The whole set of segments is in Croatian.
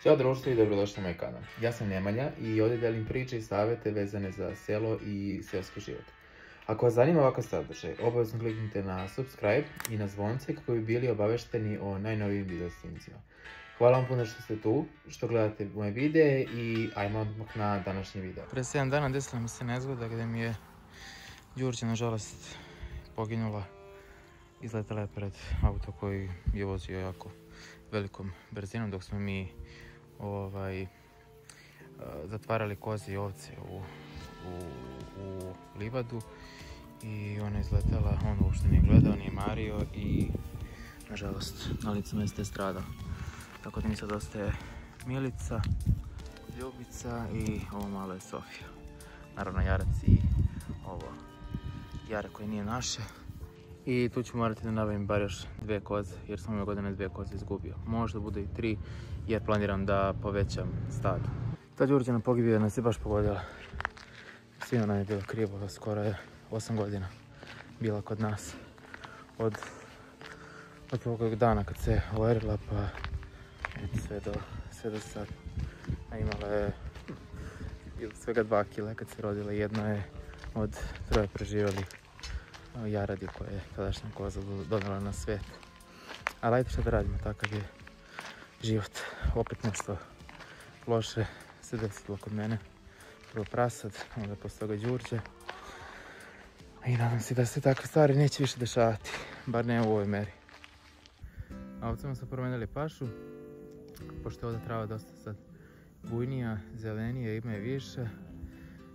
Ćao društvo i dobrodošli na moj kanal. Ja sam Nemanja i ovdje delim priče i savjete vezane za selo i seoski život. Ako vas zanima ovakav sadržaj, obavezno kliknite na subscribe i na zvonce kako bi bili obavešteni o najnovijim video snimcima. Hvala vam puno što ste tu, što gledate moje videe i ajmo odmah na današnji video. Pre 7 dana desila mi se nezgoda gdje mi je Đurđe, nažalost, poginula. Izletela je pred auto koji je vozio jako velikom brzinom dok smo mi zatvarali koze i ovce u livadu i ona je izletela, on uopšte nije gledao, nije mario i nažalost na licu mjesta je stradao. Tako da mi sad ostaje Milica, Ljubica i ovo malo je Sofija. Naravno Jarac i ovo Jara koje nije naše. I tu ću morati da nabavim bar još 2 koze jer sam ove godine 2 koze izgubio. Možda bude i 3 jer planiram da povećam stado. Ta Đurđena pogibija nas je baš pogodila. Svima nam je bilo krivo, skoro je 8 godina bila kod nas. Od prvog dana kad se overila pa sve do sad. A imala je svega 2 kile kad se rodila. Jedna je od 3 preživjelih jaradi koje je tadašnja koza donela na svijet. Ali ajde što da radimo, takav je život. Opet nešto loše se desilo kod mene. Prvo prasad, onda posle toga Đurđe. I nadam se da se takve stvari neće više dešavati, bar ne u ovoj meri. A ovcama smo promenili pašu, pošto je ovdje trava dosta sad bujnija, zelenija, ima je više.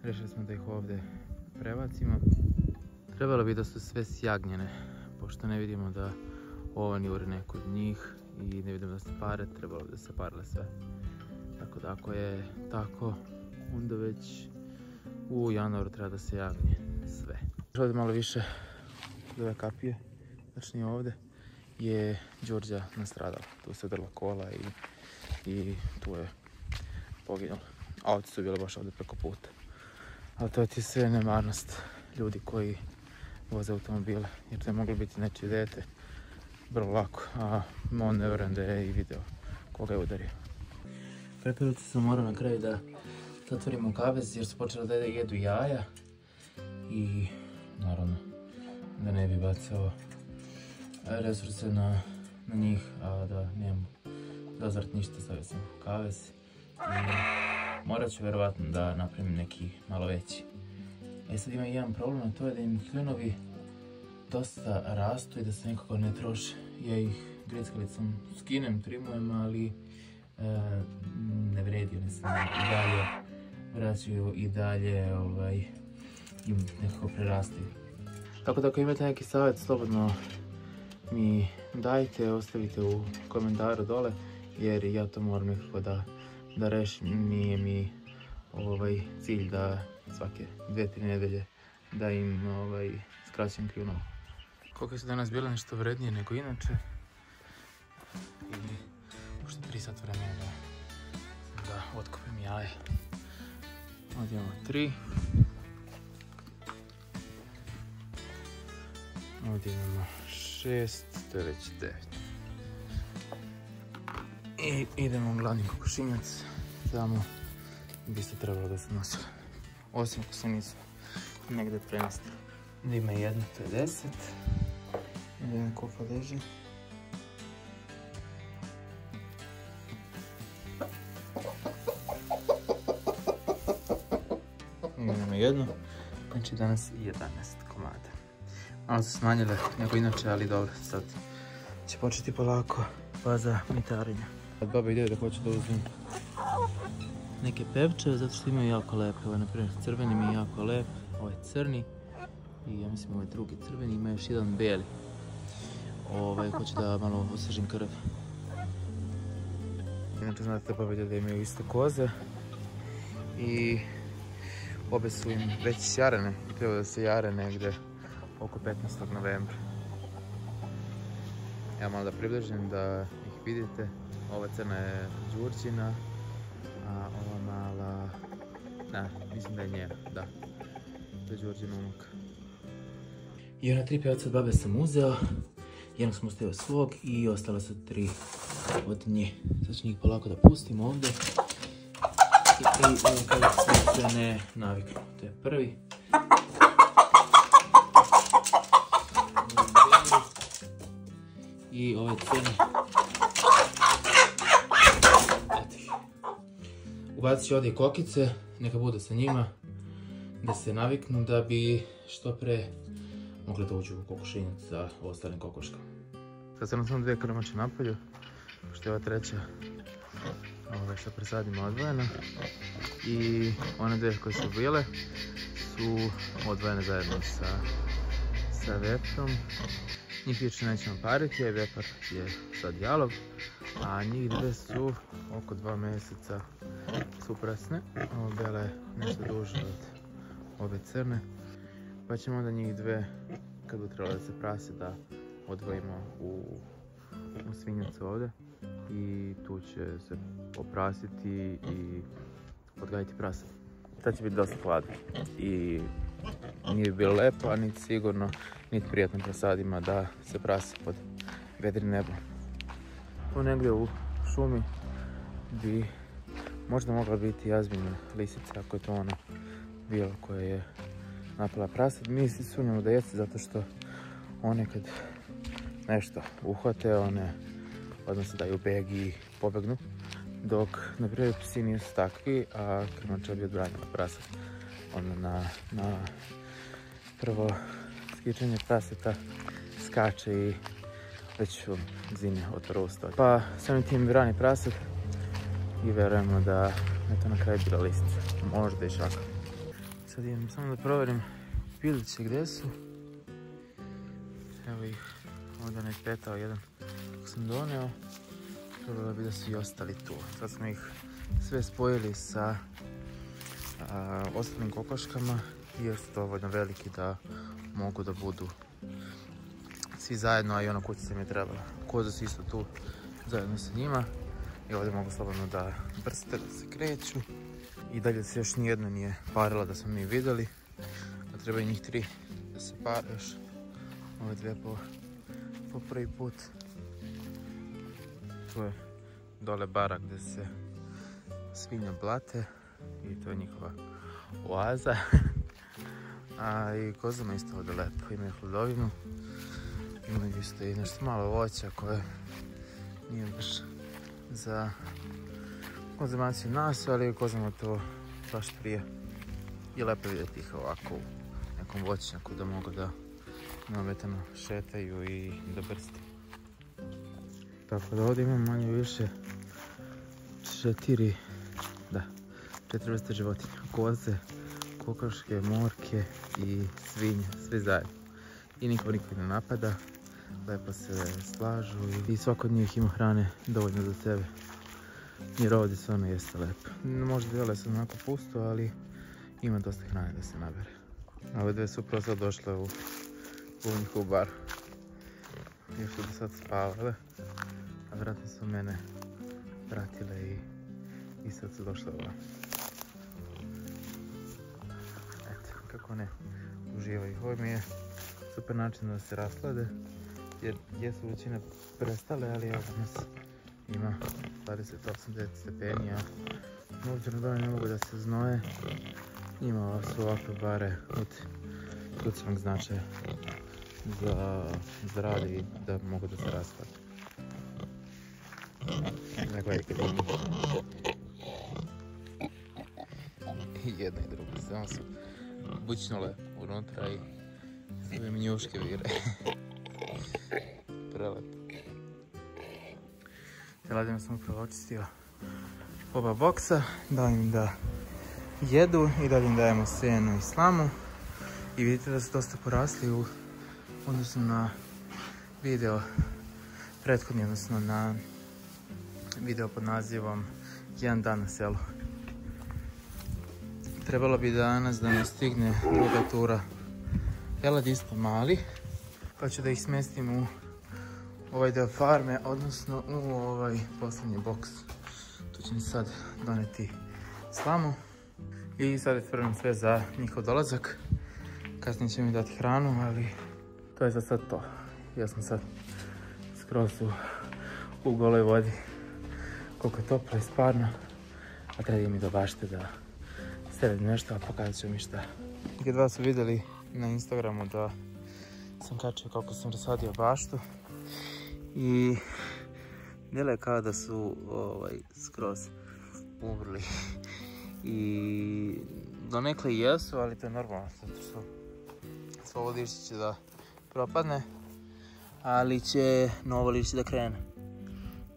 Rešili smo da ih ovdje prebacimo. Trebalo bi da su sve sjagnjene, pošto ne vidimo da ovo ni ure neko od njih i ne vidimo da se pare, trebalo bi da se parile sve. Tako da ako je tako, onda već u januaru treba da se jagnje sve. Ovdje malo više od ove kapije, znači ovdje je Đurđa nastradala. Tu se drla kola i tu je poginula. A ovdje su bile baš ovdje preko puta. Ali to je ti sve nemarnost ljudi koji voze automobile, jer to je moglo biti nečije dete vrlo lako, a on ne vjerujem da je i video koga je udario. Prepiruci sam morao na kraju da zatvorimo kavez jer su počeli da jedu jaja i naravno da ne bi bacao resurse na njih, a da nemam dozvrt ništa, stavio sam kavez i morat ću vjerovatno da napravim neki malo veći. Sad ima jedan problem, a to je da im klinovi dosta rastu i da se nekako ne troše. Ja ih grickalicom skinem, trimujem, ali ne vredi, oni se i dalje vraćaju i dalje im nekako prerastaju. Tako da ako imate neki savjet, slobodno mi dajte, ostavite u komentaru dole, jer ja to moram nekako da rešim. Nije mi cilj da svake 2-3 nedelje da im skraćem kljunom. Koliko su danas bile nešto vrednije nego inače. I pošto 3 sat vremena da otkupim jaje. Ovdje imamo 3. Ovdje imamo 6, to je već 9. I idemo u glavni kokošinjac. Tamo bi se trebalo da se nosile. Osim ako se nisu negdje premestili. Da ima jedna, to je 10. Da ima koliko leži. Imamo jednu. Znači danas 11 komada. Malo su smanjile nego inače, ali dobro, sad će početi polako faza mitarenja. Baba ide da hoće da uzim neke pevčeve zato što imaju jako lepe. Ovo je naprimjer crveni mi je jako lep, ovo je crni i ja mislim ovo je drugi crveni, ima još jedan beli. Hoću da malo osvežim krv. Inače znate baba ide da imaju iste koze i obe su im već jarene i treba da se jare negde oko 15. novembra. Ja malo da približim da ih vidite. Ova crna je Đurđina, a ova mala, mislim da je njena, da. To je Đurđina unuka. I ona 3 pevca od babe sam uzeo, jednog sam ostavio svog i ostale su 3 od nje. Sad ću njih polako da pustimo ovdje. I kada se ne naviknu. To je prvi. I ove crne. Ubacit ću ovdje kokice, neka bude sa njima, da se naviknu da bi što pre mogli da uđu u kokošinjac sa ostalim kokoškama. Sad sam samo 2 krmače napolju, pošto je ova treća sa presadima odvojena. I one 2 koje su bile su odvojene zajedno sa veprom. Njih više nećemo pariti, jer vepar je sad jalov, a njih 2 su oko 2 mjeseca suprasne. Ova bela je nešto duže od ove crne, pa ćemo onda njih 2, kad bi trebalo da se prase, da odvojimo u svinjac ovdje i tu će se oprasiti i odgajiti prase. Sad će biti dosta hladno i nije bi bilo lepo, a niti sigurno, niti prijatno prasadima da se prase pod vedrim nebom. Tu negdje u šumi bi možda mogla biti jazmina lisica, ako je to ona bijela koja je napala prasad. Mi si sumnjamo da jeste, zato što one kad nešto uhvate, one odmah se daju beg i pobegnu. Dok, na primjer, psi nisu takvi, a krmača bi odbranila prasad. Onda na prvo skičenje praseta skače i već u zimi otvara usta. Pa samim tim brani prasad i verujemo da je to na kraju bila lisica. Možda i šaka. Sad idem samo da provjerim piliće gdje su. Evo ih, ovdje ne petao jedan kako sam doneo. Trebalo bi da su i ostali tu. Sad smo ih sve spojili sa ostalim kokoškama jer su dovoljno veliki da mogu da budu svi zajedno, a i ona kućica mi je trebala. Koze su isto tu zajedno sa njima i ovdje mogu slobodno da brste, da se kreću. I dalje se još nijedna nije parila da smo mi vidjeli, a treba i njih 3 da se pare još. Ove 2 po prvi put. Tu je dole barak gdje se svinja blate i to je njihova oaza. A i kozama isto ovdje lepo, imaju hladovinu. Imaju isto i nešto malo voća koje nije baš za konzumaciju nas, ali kozama to baš prije. I lepo vidjeti ih ovako u nekom voćnjaku da mogu da neometano šetaju i da brste. Tako da ovdje imamo manje više 4 vrste životinja. Koze, kokoške, morke i svinje, sve zajedno. I niko ne napada, lepo se slažu i svako od njih ima hrane dovoljno za sebe. Jer ovdje se ono jeste lepo. Možda djela se onako pusto, ali ima dosta hrane da se nabere. Ove 2 su upravo sad došle u njihov bar. Još su do sad spavale, a vjerojatno su mene pratile i sad su došle ovdje. Eto, kako ne, uživaju. Ovo mi je super način da se raslade, jer jesu većine prestale, ali evo nas ima 28 stepeni, a obzirom da ne mogu da se znoje, njima su ovakve bare od ključnog značaja za zdravlje i da mogu da se rasklade. Gledajte kako jedna i druga, samo su bućnule unutra i sve mi njuške vire. Prelepo. Teladima sam upravo očistio oba boksa, dao im da jedu i dalje im dajemo senu i slamu. I vidite da su dosta porasli u odnosu na video prethodni, odnosno na video pod nazivom 1 dan na selu. Trebalo bi danas da nas stigne druga tura. Telad isto mali, pa ću da ih smestim u ovaj deo farme, odnosno u ovaj posljednji boks. Tu će mi sad doneti slamu i sad je spremno sve za njihov dolazak. Kasnije će mi dati hranu, ali to je za sad to. Ja sam sad skroz u goloj vodi. Koliko je toplo i stvarno. A treba mi do bašte da sredim nešto, a pokazat ću mi šta. Neki dva su vidjeli na Instagramu da sam kačio kako sam rasadio baštu. I djelo je kao da su skroz umrli. I donekle i jesu, ali to je normalno, zato što svo ovo lišće će da propadne, ali će novo lišće da krene.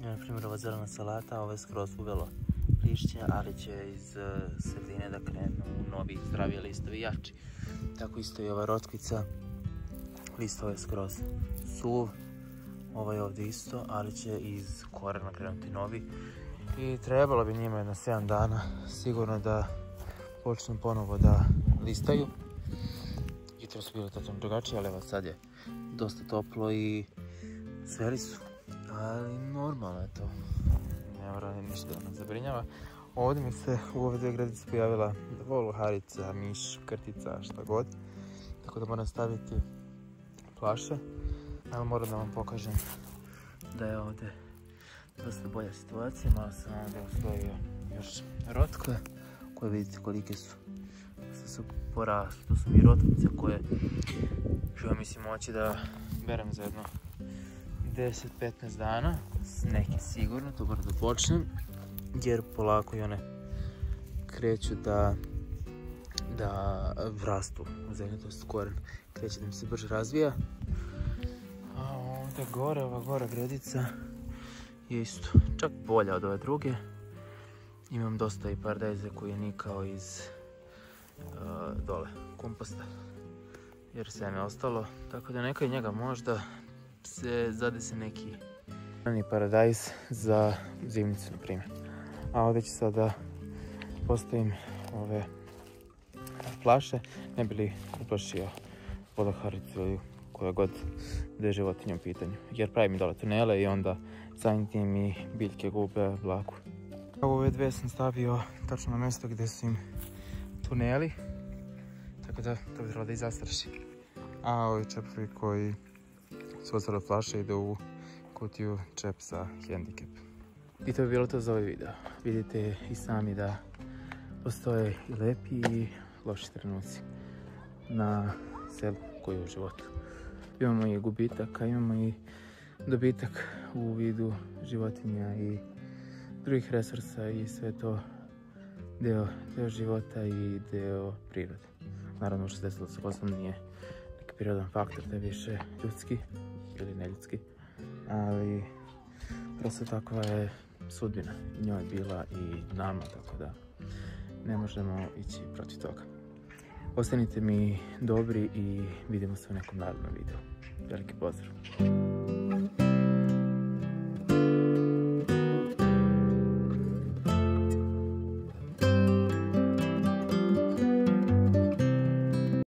Na primjer, ova zelena salata, ovo je skroz uvelo lišće, ali će iz sredine da krenu novi zdravije listovi jači. Tako isto i ova rotkvica, listove je skroz suv, ovo je ovdje isto, ali će iz korena krenuti novi. I trebalo bi njima jedno 7 dana sigurno da počnu ponovo da listaju. Jutro su bili totalno drugačije, ali evo sad je dosta toplo i sveli su. Ali normalno je to. Ne mora ništa da nas zabrinjava. Ovdje mi se u ove dvije gredice pojavila voluharica, miš, krtica, šta god. Tako da moram staviti flaše. Ali moram da vam pokažem da je ovdje dosta bolja situacija. Malo sam ovdje usvojio još rotkle koje vidite kolike su. Sve su porasli. Tu su mi rotkvice koje živo mislim moći da berem za jedno 10-15 dana. Neki sigurno, to moram da počnem. Jer polako i one kreću da vrastu u zemlju, to jest koren kreće da mi se brže razvija. A ovdje gore, ova gora gredica je isto čak bolja od ove druge. Imam dosta i paradajza koji je nikao iz dole komposta, jer sve je ostalo, tako da neka i njega možda se zadesi neki paradajz za zimnicu, na primjer. A ovdje ću sada postavim ove flaše, ne bi li uplašio voluharicu ili koja god da je životinja u pitanju, jer pravi mi dole tunele i onda samim tim i biljke gube vlagu. Ove dve sam stavio tačno na mjesto gdje su im tuneli, tako da to bi trebalo da ih zastraši. A ovi čepovi koji su ostale flaše ide u kutiju čep za hendikep. I to bi bilo to za ovaj video. Vidite i sami da postoje i lepi i loši trenuci na selu koji je u životu. Imamo i gubitak, a imamo i dobitak u vidu životinja i drugih resursa i sve to deo života i deo prirode. Naravno što se desilo sa kosom nije neki prirodan faktor, da je više ljudski ili neljudski, ali prosto takva je sudbina njoj bila i nama, tako da ne možemo ići protiv toga. Ostanite mi dobri i vidimo se u nekom narednom videu. Veliki pozdrav!